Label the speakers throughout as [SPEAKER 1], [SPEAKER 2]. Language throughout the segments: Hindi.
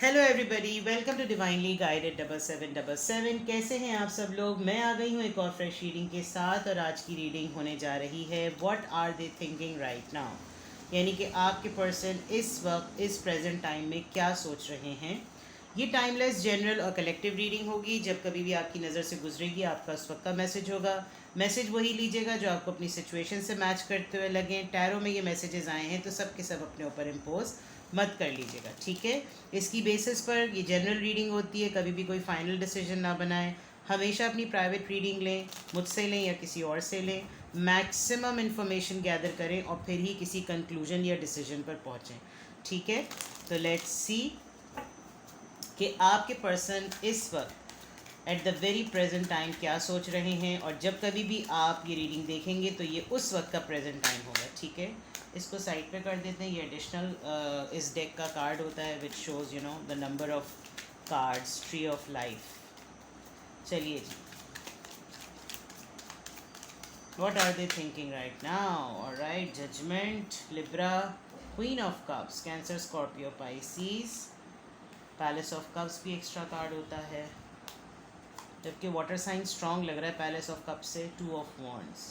[SPEAKER 1] Hello everybody, welcome to divinely guided 7777। कैसे हैं आप सब लोग। मैं आ गई हूँ एक और फ्रेश रीडिंग के साथ और आज की रीडिंग होने जा रही है what are they thinking right now, यानी कि आपके पर्सन इस वक्त इस प्रेजेंट टाइम में क्या सोच रहे हैं। ये टाइमलेस जनरल और कलेक्टिव रीडिंग होगी। जब कभी भी आपकी नज़र से गुजरेगी आपका उस वक्त का मैसेज होगा। मैसेज वही लीजिएगा जो आपको अपनी सिचुएशन से मैच करते हुए लगें। टैरो में ये मैसेजेस आए हैं तो सब के सब अपने ऊपर इम्पोज मत कर लीजिएगा, ठीक है। इसकी बेसिस पर ये जनरल रीडिंग होती है, कभी भी कोई फाइनल डिसीजन ना बनाएं। हमेशा अपनी प्राइवेट रीडिंग लें, मुझसे लें या किसी और से लें। मैक्सिमम इन्फॉर्मेशन गैदर करें और फिर ही किसी कंक्लूजन या डिसीजन पर पहुँचें, ठीक है। तो लेट्स सी कि आपके पर्सन इस वक्त at the very present time क्या सोच रहे हैं। और जब कभी भी आप ये रीडिंग देखेंगे तो ये उस वक्त का प्रेजेंट टाइम होगा, ठीक है। इसको साइड पे कर देते हैं। ये एडिशनल इस डेक का कार्ड होता है which shows the number of cards, tree of life. चलिए जी, what are they thinking right now. Alright, judgment, Libra, queen of cups, Cancer, Scorpio, Pisces. Palace of cups भी एक्स्ट्रा कार्ड होता है, जबकि वाटर साइन स्ट्रॉन्ग लग रहा है पैलेस ऑफ कप से। Two of wands,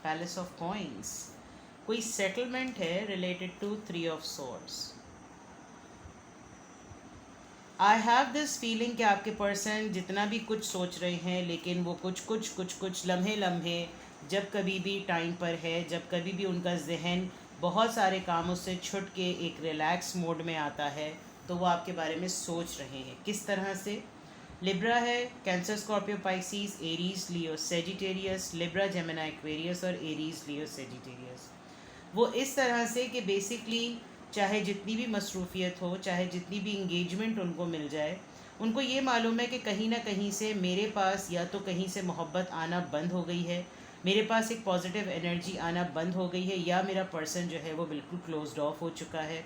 [SPEAKER 1] palace of coins, कोई सेटलमेंट है related to three of swords. I have this feeling कि आपके पर्सन जितना भी कुछ सोच रहे हैं, लेकिन वो कुछ लम्हे लम्हे जब कभी भी टाइम पर है, जब कभी भी उनका जहन बहुत सारे कामों से छुट के एक रिलैक्स मोड में आता है तो वो आपके बारे में सोच रहे हैं। किस तरह से? लिब्रा है, कैंसर, स्कॉर्पियो, पाइसीज, एरीज, लियो, सेजिटेरियस। लिब्रा, जेमिनी, एक्वेरियस और एरीज, लियो, सेजिटेरियस। वो इस तरह से कि बेसिकली चाहे जितनी भी मसरूफियत हो, चाहे जितनी भी इंगेजमेंट उनको मिल जाए, उनको ये मालूम है कि कहीं ना कहीं से मेरे पास या तो कहीं से मोहब्बत आना बंद हो गई है, मेरे पास एक पॉजिटिव एनर्जी आना बंद हो गई है, या मेरा पर्सन जो है वो बिल्कुल क्लोज्ड ऑफ हो चुका है।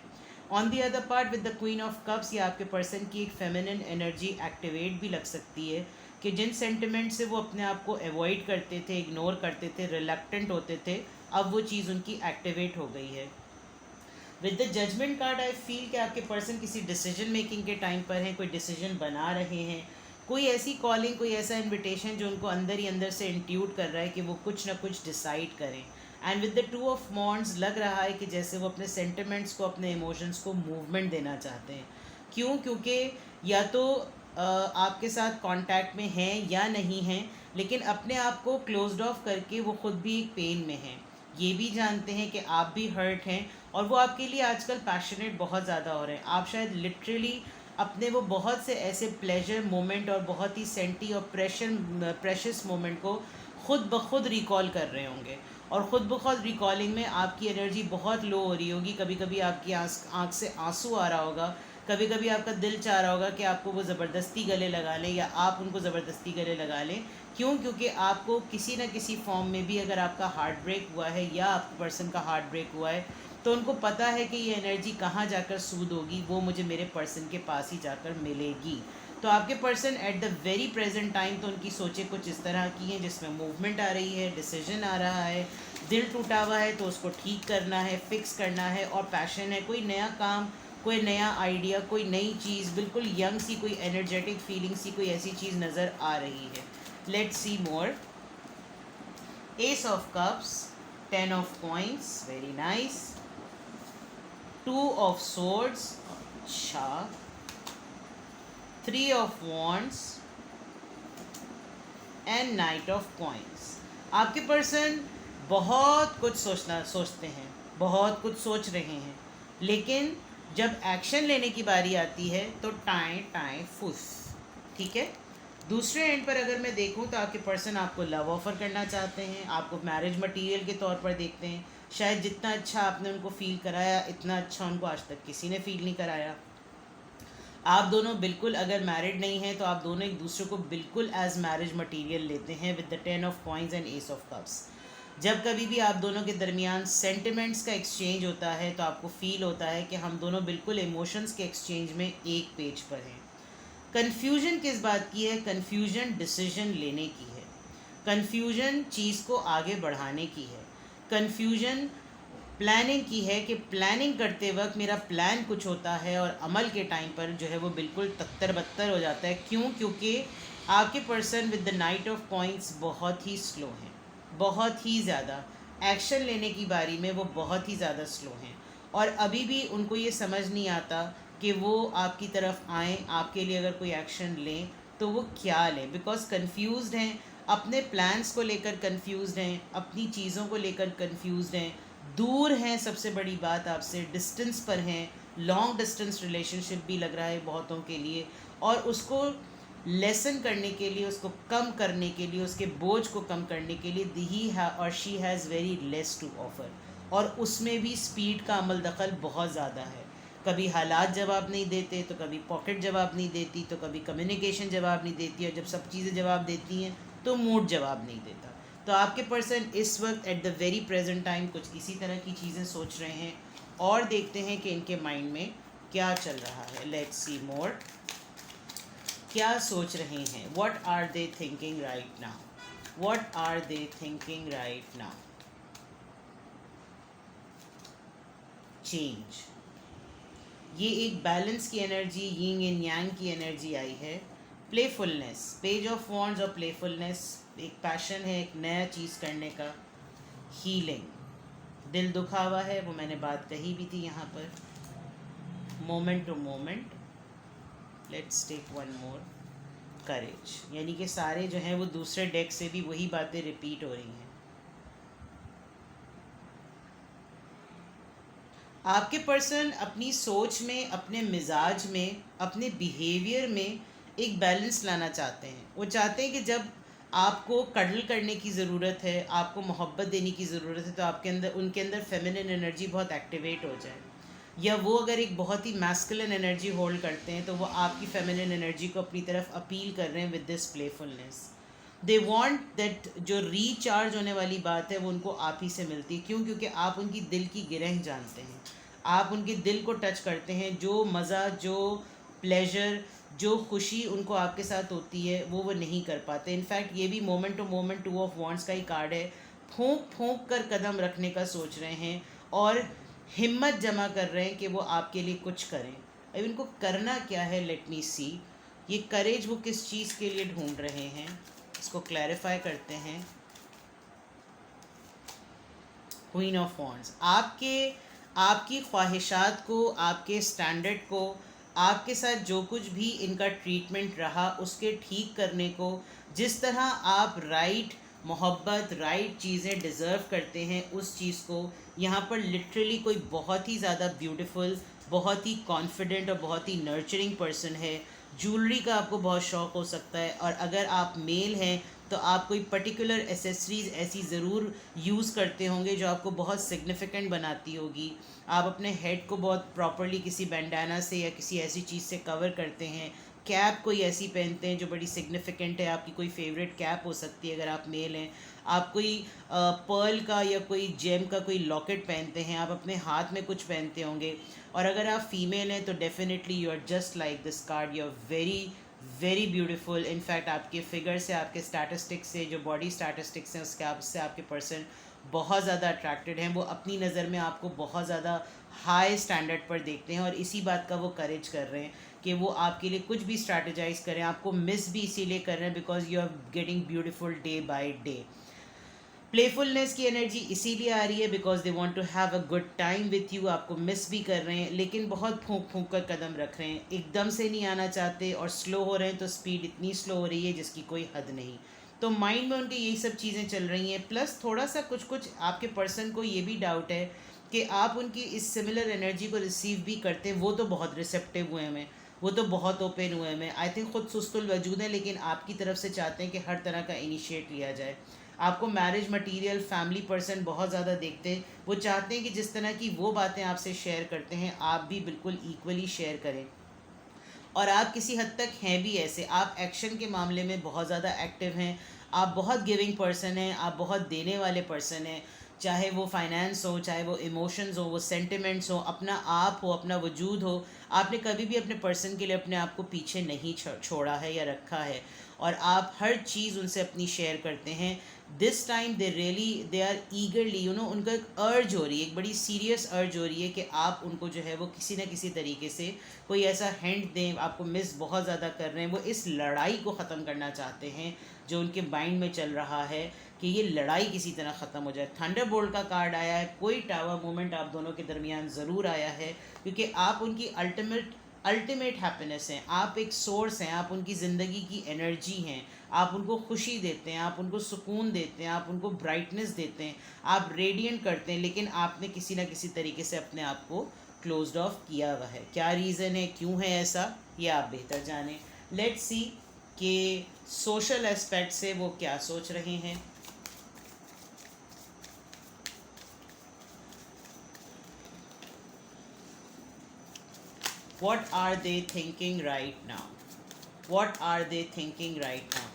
[SPEAKER 1] On the other part with the queen of cups, या आपके पर्सन की एक फेमिनिन एनर्जी एक्टिवेट भी लग सकती है कि जिन सेंटिमेंट से वो अपने आप को अवॉइड करते थे, इग्नोर करते थे, रिलक्टेंट होते थे, अब वो चीज़ उनकी एक्टिवेट हो गई है। With the judgement card I feel कि आपके पर्सन किसी डिसीजन मेकिंग के टाइम पर हैं, कोई डिसीजन बना रहे हैं, कोई ऐसी कॉलिंग, कोई ऐसा इनविटेशन जो उनको अंदर ही अंदर से इंट्यूट कर रहा है कि वो कुछ ना कुछ डिसाइड करें। And with the two of wands लग रहा है कि जैसे वो अपने सेंटिमेंट्स को, अपने इमोशंस को मूवमेंट देना चाहते हैं। क्यों? क्योंकि या तो आपके साथ कांटेक्ट में हैं या नहीं हैं, लेकिन अपने आप को क्लोज्ड ऑफ करके वो खुद भी एक पेन में हैं। ये भी जानते हैं कि आप भी हर्ट हैं और वो आपके लिए आजकल पैशनेट बहुत ज़्यादा हो रहे हैं। आप शायद लिटरली अपने वो बहुत से ऐसे प्लेजर मोमेंट और बहुत ही सेंटी और प्रेशस मोमेंट को खुद ब खुद रिकॉल कर रहे होंगे, और ख़ुद ब खुद रिकॉलिंग में आपकी एनर्जी बहुत लो हो रही होगी। कभी कभी आपकी आँख से आंसू आ रहा होगा, कभी कभी आपका दिल चाह रहा होगा कि आपको वो ज़बरदस्ती गले लगा लें या आप उनको ज़बरदस्ती गले लगा लें। क्यों? क्योंकि आपको किसी न किसी फॉर्म में भी अगर आपका हार्ट ब्रेक हुआ है या आपके पर्सन का हार्ट ब्रेक हुआ है तो उनको पता है कि ये एनर्जी कहाँ जाकर सूद होगी, वो मुझे मेरे पर्सन के पास ही जाकर मिलेगी। तो आपके person at the very present time तो उनकी सोचें कुछ इस तरह की हैं जिसमें मूवमेंट आ रही है, डिसीजन आ रहा है, दिल टूटा हुआ है तो उसको ठीक करना है, फिक्स करना है, और पैशन है, कोई नया काम, कोई नया आइडिया, कोई नई चीज़, बिल्कुल यंग सी कोई एनर्जेटिक फीलिंग सी कोई ऐसी चीज़ नज़र आ रही है। Let's see more. Ace of cups, 10 of coins, very nice. Two of swords, अच्छा। Three of wands and knight of coins. आपके पर्सन बहुत कुछ सोचते हैं, बहुत कुछ सोच रहे हैं, लेकिन जब एक्शन लेने की बारी आती है तो टाएं टाएं फुस, ठीक है। दूसरे एंड पर अगर मैं देखूं तो आपके पर्सन आपको लव ऑफ़र करना चाहते हैं, आपको मैरिज मटेरियल के तौर पर देखते हैं। शायद जितना अच्छा आपने उनको फ़ील कराया इतना अच्छा उनको आज तक किसी ने फ़ील नहीं कराया। आप दोनों बिल्कुल, अगर मैरिड नहीं हैं तो आप दोनों एक दूसरे को बिल्कुल एज मैरिज मटेरियल लेते हैं with the 10 of coins and S of cups. जब कभी भी आप दोनों के दरमियान सेंटिमेंट्स का एक्सचेंज होता है तो आपको फ़ील होता है कि हम दोनों बिल्कुल इमोशंस के एक्सचेंज में एक पेज पर हैं। कन्फ्यूजन किस बात की है? कन्फ्यूजन डिसीजन लेने की है, कन्फ्यूजन चीज़ को आगे बढ़ाने की है, कन्फ्यूजन प्लानिंग की है कि प्लानिंग करते वक्त मेरा प्लान कुछ होता है और अमल के टाइम पर जो है वो बिल्कुल तत्तर बत्तर हो जाता है। क्यों? क्योंकि आपके person with the night of points बहुत ही स्लो हैं, बहुत ही ज़्यादा एक्शन लेने की बारी में वो बहुत ही ज़्यादा स्लो हैं, और अभी भी उनको ये समझ नहीं आता कि वो आपकी तरफ आएँ, आपके लिए अगर कोई एक्शन लें तो वो क्या लें, बिकॉज कन्फ्यूज़्ड हैं, अपने प्लान्स को लेकर कन्फ्यूज़्ड हैं, अपनी चीज़ों को लेकर कन्फ्यूज़्ड हैं, दूर हैं, सबसे बड़ी बात आपसे डिस्टेंस पर हैं, लॉन्ग डिस्टेंस रिलेशनशिप भी लग रहा है बहुतों के लिए, और उसको लेसन करने के लिए, उसको कम करने के लिए, उसके बोझ को कम करने के लिए ही और she has very less to offer, और उसमें भी स्पीड का अमल दखल बहुत ज़्यादा है। कभी हालात जवाब नहीं देते, तो कभी पॉकेट जवाब नहीं देती, तो कभी कम्युनिकेशन जवाब नहीं देती, और जब सब चीज़ें जवाब देती हैं तो मूड जवाब नहीं देता। तो आपके पर्सन इस वक्त at the very present time कुछ इसी तरह की चीज़ें सोच रहे हैं, और देखते हैं कि इनके माइंड में क्या चल रहा है। लेट्स सी मोर, क्या सोच रहे हैं, what are they thinking right now, what are they thinking right now. Change, ये एक बैलेंस की एनर्जी, यिंग एंड यांग की एनर्जी आई है। प्लेफुलनेस, पेज ऑफ वॉन्ड्स और प्लेफुलनेस, एक पैशन है एक नया चीज़ करने का। हीलिंग, दिल दुखा हुआ है, वो मैंने बात कही भी थी यहाँ पर। Moment to moment, let's take one more. Courage, यानी कि सारे जो हैं वो दूसरे डेक से भी वही बातें रिपीट हो रही हैं। आपके पर्सन अपनी सोच में, अपने मिजाज में, अपने बिहेवियर में एक बैलेंस लाना चाहते हैं। वो चाहते हैं कि जब आपको कडल करने की ज़रूरत है, आपको मोहब्बत देने की ज़रूरत है, तो आपके अंदर, उनके अंदर फेमिनिन एनर्जी बहुत एक्टिवेट हो जाए, या वो अगर एक बहुत ही मैस्कुलिन एनर्जी होल्ड करते हैं तो वो आपकी फेमिनिन एनर्जी को अपनी तरफ अपील कर रहे हैं with this playfulness. They want that जो रीचार्ज होने वाली बात है वो उनको आप ही से मिलती है। क्यों? क्योंकि आप उनकी दिल की गिरह जानते हैं, आप उनके दिल को टच करते हैं। जो मज़ा, जो प्लेजर, जो खुशी उनको आपके साथ होती है वो नहीं कर पाते। इनफैक्ट ये भी moment to moment two of wands का ही कार्ड है। फूंक फूंक कर कदम रखने का सोच रहे हैं और हिम्मत जमा कर रहे हैं कि वो आपके लिए कुछ करें। अब इनको करना क्या है, लेट मी सी। ये करेज वो किस चीज़ के लिए ढूंढ रहे हैं, इसको क्लैरिफाई करते हैं। क्वीन ऑफ वॉन्ड्स, आपकी ख्वाहिशात को, आपके स्टैंडर्ड को, आपके साथ जो कुछ भी इनका ट्रीटमेंट रहा उसके ठीक करने को, जिस तरह आप राइट मोहब्बत, राइट चीज़ें डिज़र्व करते हैं, उस चीज़ को यहाँ पर लिटरली कोई बहुत ही ज़्यादा ब्यूटीफुल, बहुत ही कॉन्फिडेंट और बहुत ही नर्चरिंग पर्सन है। ज्वेलरी का आपको बहुत शौक़ हो सकता है, और अगर आप मेल हैं तो आप कोई पर्टिकुलर एसेसरीज़ ऐसी ज़रूर यूज़ करते होंगे जो आपको बहुत सिग्निफिकेंट बनाती होगी। आप अपने हेड को बहुत प्रॉपरली किसी बैंडाना से या किसी ऐसी चीज़ से कवर करते हैं। कैप कोई ऐसी पहनते हैं जो बड़ी सिग्निफिकेंट है, आपकी कोई फेवरेट कैप हो सकती है अगर आप मेल हैं। आप कोई पर्ल का या कोई जेम का कोई लॉकेट पहनते हैं, आप अपने हाथ में कुछ पहनते होंगे। और अगर आप फीमेल हैं तो definitely you are just like this card, you are very very beautiful. In fact आपके फिगर से, आपके स्टैटिस्टिक्स से, जो बॉडी स्टैटिस्टिक्स हैं उससे आपके पर्सन बहुत ज़्यादा अट्रैक्टेड हैं। वो अपनी नज़र में आपको बहुत ज़्यादा हाई स्टैंडर्ड पर देखते हैं, और इसी बात का वो करेज कर रहे हैं कि वो आपके लिए कुछ भी स्ट्रैटेजाइज करें। आपको मिस भी इसीलिए कर रहे हैं because you are getting beautiful day by day. Playfulness की एनर्जी इसीलिए आ रही है because they want to have a good time with you. आपको मिस भी कर रहे हैं, लेकिन बहुत फूंक फूंक कर कदम रख रहे हैं, एकदम से नहीं आना चाहते, और स्लो हो रहे हैं तो स्पीड इतनी स्लो हो रही है जिसकी कोई हद नहीं। तो माइंड में उनके यही सब चीज़ें चल रही हैं। प्लस थोड़ा सा कुछ आपके पर्सन को ये भी डाउट है कि आप उनकी इस सिमिलर एनर्जी को रिसीव भी करते हैं। वो तो बहुत रिसेप्टिव हुए हैं, वो तो बहुत ओपन हुए हैं, आई थिंक खुद सुस्तुल वजूद है, लेकिन आपकी तरफ से चाहते हैं कि हर तरह का इनिशिएट लिया जाए। आपको मैरिज मटेरियल, फैमिली पर्सन बहुत ज़्यादा देखते हैं। वो चाहते हैं कि जिस तरह की वो बातें आपसे शेयर करते हैं आप भी बिल्कुल इक्वली शेयर करें। और आप किसी हद तक हैं भी ऐसे, आप एक्शन के मामले में बहुत ज़्यादा एक्टिव हैं, आप बहुत गिविंग पर्सन हैं, आप बहुत देने वाले पर्सन हैं। चाहे वो फाइनेंस हो, चाहे वो इमोशंस हो, वो सेंटिमेंट्स हो, अपना आप हो, अपना वजूद हो, आपने कभी भी अपने पर्सन के लिए अपने आप को पीछे नहीं छोड़ा है या रखा है, और आप हर चीज़ उनसे अपनी शेयर करते हैं। This time they are eagerly, उनका एक अर्ज हो रही है, एक बड़ी सीरियस अर्ज हो रही है कि आप उनको जो है वो किसी न किसी तरीके से कोई ऐसा हिंट दें, आपको मिस बहुत ज़्यादा कर रहे हैं, वो इस लड़ाई को ख़त्म करना चाहते हैं जो उनके माइंड में चल रहा है, कि ये लड़ाई किसी तरह ख़त्म हो जाए। थंडरबोल्ट का कार्ड आया है, कोई टावर मोमेंट आप दोनों के दरमियान ज़रूर आया है, क्योंकि आप उनकी अल्टीमेट हैप्पीनेस हैं, आप एक सोर्स हैं, आप उनकी ज़िंदगी की एनर्जी हैं, आप उनको खुशी देते हैं, आप उनको सुकून देते हैं, आप उनको ब्राइटनेस देते हैं, आप रेडिएंट करते हैं, लेकिन आपने किसी ना किसी तरीके से अपने आप को क्लोज्ड ऑफ किया हुआ है। क्या रीज़न है, क्यों है ऐसा, ये आप बेहतर जानें। लेट्स सी कि सोशल एस्पेक्ट से वो क्या सोच रहे हैं। What are they thinking right now? What are they thinking right now?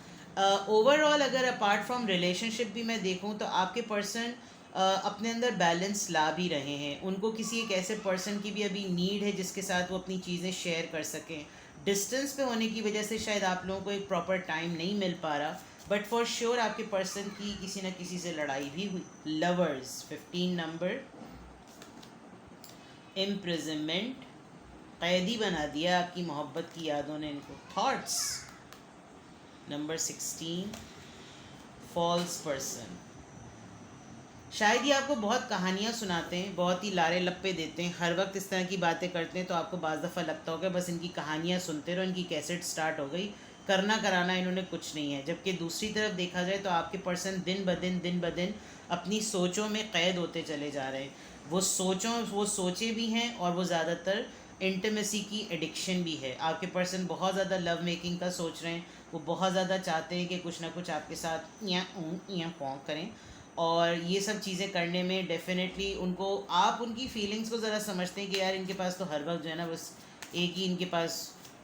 [SPEAKER 1] Overall अगर अपार्ट फ्रॉम रिलेशनशिप भी मैं देखूं तो आपके पर्सन अपने अंदर बैलेंस ला भी रहे हैं। उनको किसी एक ऐसे पर्सन की भी अभी नीड है जिसके साथ वो अपनी चीज़ें शेयर कर सकें। डिस्टेंस पे होने की वजह से शायद आप लोगों को एक प्रॉपर टाइम नहीं मिल पा रहा, बट फॉर श्योर आपके पर्सन की किसी न किसी से लड़ाई भी हुई। लवर्स 15 नंबर, इम्प्रिजनमेंट, कैदी बना दिया आपकी मोहब्बत की यादों ने इनको। Thoughts number 16, false person. शायद ये आपको बहुत कहानियाँ सुनाते हैं, बहुत ही लारे लप्पे देते हैं, हर वक्त इस तरह की बातें करते हैं, तो आपको बाज़ दफ़ा लगता होगा बस इनकी कहानियाँ सुनते रहो, इनकी कैसेट स्टार्ट हो गई, करना कराना इन्होंने कुछ नहीं है। जबकि दूसरी तरफ देखा जाए तो आपके पर्सन दिन ब दिन अपनी सोचों में क़ैद होते चले जा रहे हैं। वो सोचे भी हैं, और वो ज़्यादातर इंटीमेसी की एडिक्शन भी है। आपके पर्सन बहुत ज़्यादा लव मेकिंग का सोच रहे हैं, वो बहुत ज़्यादा चाहते हैं कि कुछ ना कुछ आपके साथ या पॉन्ग करें, और ये सब चीज़ें करने में डेफिनेटली उनको, आप उनकी फीलिंग्स को ज़रा समझते हैं कि यार इनके पास तो हर वक्त जो है ना बस एक ही इनके पास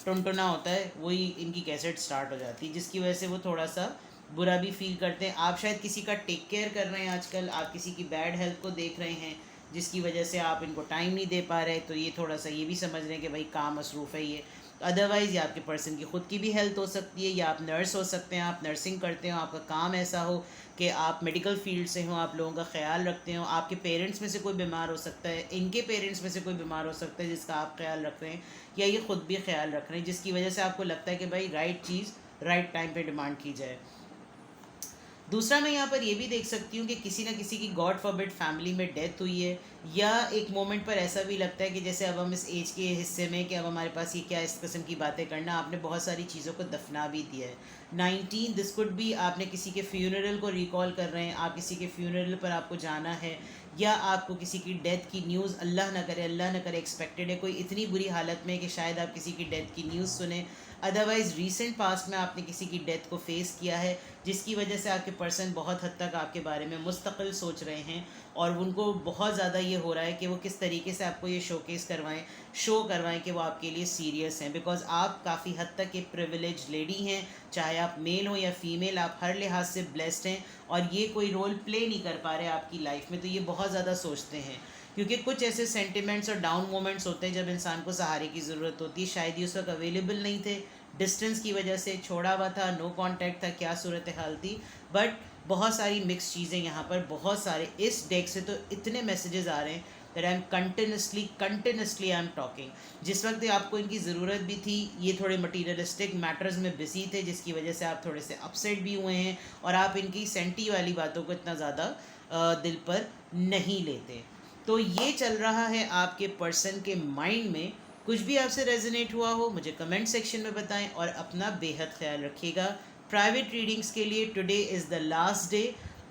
[SPEAKER 1] टुनटुना होता है, वही इनकी कैसेट स्टार्ट हो जाती है, जिसकी वजह से वो थोड़ा सा बुरा भी फील करते हैं। आप शायद किसी का टेक केयर कर रहे हैं आजकल, आप किसी की बैड हेल्थ को देख रहे हैं जिसकी वजह से आप इनको टाइम नहीं दे पा रहे, तो ये थोड़ा सा ये भी समझ रहे हैं कि भाई काम मसरूफ़ है ये। अदरवाइज़ या आपके पर्सन की ख़ुद की भी हेल्थ हो सकती है, या आप नर्स हो सकते हैं, आप नर्सिंग करते हो, आपका काम ऐसा हो कि आप मेडिकल फील्ड से हो, आप लोगों का ख्याल रखते हो, आपके पेरेंट्स में से कोई बीमार हो सकता है, इनके पेरेंट्स में से कोई बीमार हो सकता है जिसका आप ख्याल रख रहे हैं, या ये ख़ुद भी ख्याल रख रहे हैं, जिसकी वजह से आपको लगता है कि भाई राइट चीज़ राइट टाइम पे डिमांड की जाए। दूसरा, मैं यहाँ पर ये भी देख सकती हूँ कि किसी न किसी की गॉड फॉरबिड फैमिली में डेथ हुई है, या एक मोमेंट पर ऐसा भी लगता है कि जैसे अब हम इस एज के हिस्से में कि अब हमारे पास ये क्या इस किस्म की बातें करना, आपने बहुत सारी चीज़ों को दफना भी दिया है। 19, दिस कुड भी आपने किसी के फ्यूनरल को रिकॉल कर रहे हैं, आप किसी के फ्यूनरल पर आपको जाना है, या आपको किसी की डेथ की न्यूज़, अल्लाह न करे एक्सपेक्टेड है, कोई इतनी बुरी हालत में कि शायद आप किसी की डेथ की न्यूज़ सुने। अदरवाइज़ रीसेंट पास्ट में आपने किसी की डेथ को फेस किया है, जिसकी वजह से आपके पर्सन बहुत हद तक आपके बारे में मुस्तकिल सोच रहे हैं, और उनको बहुत ज़्यादा ये हो रहा है कि वो किस तरीके से आपको ये शो करवाएं कि वो आपके लिए सीरियस हैं, बिकॉज़ आप काफ़ी हद तक एक प्रिविलेज लेडी हैं, चाहे आप मेल हो या फीमेल, आप हर लिहाज से ब्लेस्ड हैं, और ये कोई रोल प्ले नहीं कर पा रहे आपकी लाइफ में, तो ये बहुत ज़्यादा सोचते हैं, क्योंकि कुछ ऐसे सेंटिमेंट्स और डाउन मोमेंट्स होते हैं जब इंसान को सहारे की ज़रूरत होती है। शायद ये उस वक्त अवेलेबल नहीं थे, डिस्टेंस की वजह से छोड़ा हुआ था, नो कांटेक्ट था, क्या सूरत हाल थी, बट बहुत सारी मिक्स चीज़ें यहाँ पर, बहुत सारे इस डेक से तो इतने मैसेजेस आ रहे हैं that I am continuously I am talking. जिस वक्त आपको इनकी ज़रूरत भी थी, ये थोड़े मटीरियलिस्टिक मैटर्स में बिजी थे, जिसकी वजह से आप थोड़े से अपसेट भी हुए हैं, और आप इनकी सेंटी वाली बातों को इतना ज़्यादा दिल पर नहीं लेते। तो ये चल रहा है आपके पर्सन के माइंड में। कुछ भी आपसे रेजोनेट हुआ हो मुझे कमेंट सेक्शन में बताएं, और अपना बेहद ख्याल रखिएगा। प्राइवेट रीडिंग्स के लिए today is the last day.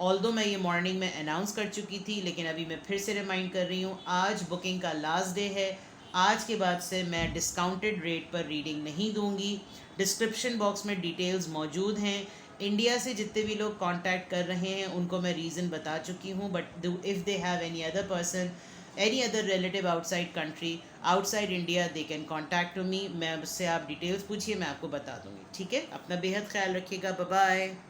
[SPEAKER 1] Although मैं ये मॉर्निंग में अनाउंस कर चुकी थी, लेकिन अभी मैं फिर से रिमाइंड कर रही हूँ, आज बुकिंग का लास्ट डे है। आज के बाद से मैं डिस्काउंटेड रेट पर रीडिंग नहीं दूंगी। डिस्क्रिप्शन बॉक्स में डिटेल्स मौजूद हैं। इंडिया से जितने भी लोग कांटेक्ट कर रहे हैं उनको मैं रीज़न बता चुकी हूँ, but if they have any other person, any other relative outside country, outside India, they can contact to me. मैं उससे आप डिटेल्स पूछिए, मैं आपको बता दूँगी। ठीक है, अपना बेहद ख्याल रखिएगा। Bye bye.